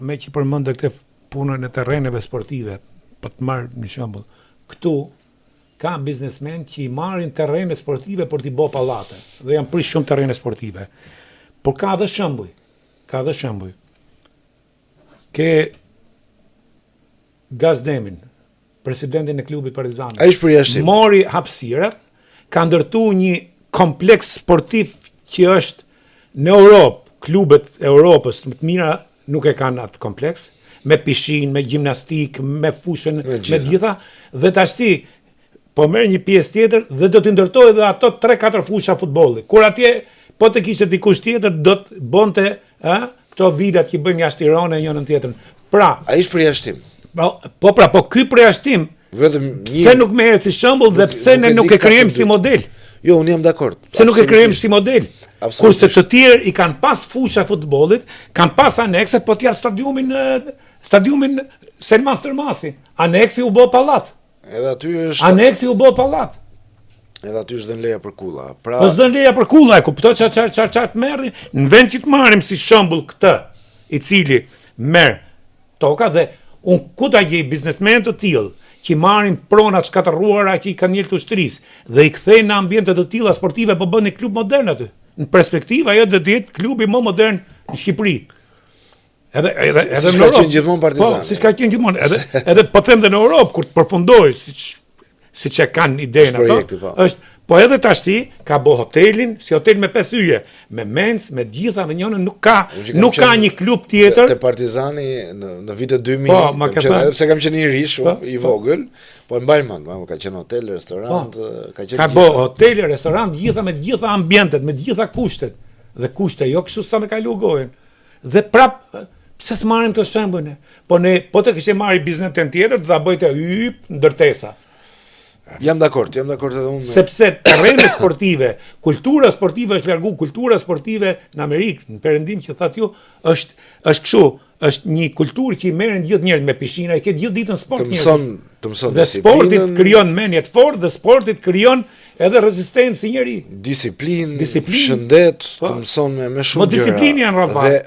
Me që përmendë këtë punën e terreneve sportive, për të marrë një shembull, këtu ka biznesmen që i marrin terrene sportive për t'i bë pallate dhe janë prish shumë terrene sportive. Por ka edhe shembuj. Ke Gazdemin, presidentin e klubit Partizani. Ai është përjashtim. Mori hapësirat, ka ndërtuar një kompleks sportiv që është në Europë, klubet e Europës më të mira nuk e kanë atë kompleks, me pishinë, me gjimnastik, me fushën, me gjitha, dhe tashti po merr një pjesë tjetër dhe do t'i ndërtojë edhe ato 3-4 fusha futbolli. Kur atje po të kishte dikush tjetër do të bonte, këto vilat që bëjnë jashtë Tiranës njërin tjetrën. Pra, ai është përjashtim. Po ky përjashtim Vetëm pse nuk merret si shembull dhe pse ne nuk e krijojmë si model? Jo, unë jam dakord. Pse nuk e krijojmë si model? Kurse të tjerë i kanë pas fusha futbollit, kanë pas anekset, po t'ja stadiumin Selman Stërmasi. Aneksi u bë pallat. Edhe aty është Aneksi u bë pallat. Edhe aty është dhënë leja për kulla. Pra, Po s'dën leja për kulla, e kuptoj çfarë merrin, në vend që të marrim si shembull këtë, i cili merr toka dhe unë ku ta gjej biznesmen të tillë që marrin prona të shkatërruara që i kanë njëjtë ushtrisë dhe i kthejnë në ambiente të tilla sportive, po bën një klub modern aty. Në perspektivë ajo do të jetë klubi më modern në Shqipëri. Edhe në Europë. Ka qenë gjithmonë Partizani. Po, siç ka qenë gjithmonë. Edhe po them dhe në Europë kur të përfundoj siç e kanë idenë ato, është po edhe tashti ka bë hotelin, si hotel me 5 yje, me menc, me gjitha dhe njënë nuk ka një klub tjetër. Te Partizani në vitet 2000, sepse kam qenë i rish, i vogël, po e mbaj mend, ka qenë hotel, restorant, ka qenë. Ka bë hotel, restorant, gjitha me gjitha ambientet, me gjitha kushtet. Dhe kushte jo kështu sa me kalu gojën. Dhe prap pse s'marrim të shembull ne? Po të kishte marrë biznesin tjetër, do ta bëjte ndërtesa. Jam dakord edhe unë. Sepse terrene sportive, kultura sportive është largu, kultura sportive në Amerikë, në perëndim që thatë ju, është kështu, është një kulturë që i merren gjithë njerëzit me pishina, i ke gjithë ditën sport njerëzit. Të mëson dhe sportit krijon mendje të fortë dhe sportit krijon edhe rezistencë si njeri. Disiplinë, shëndet, të mëson me shumë gjëra. Mo disiplinë janë rrallë.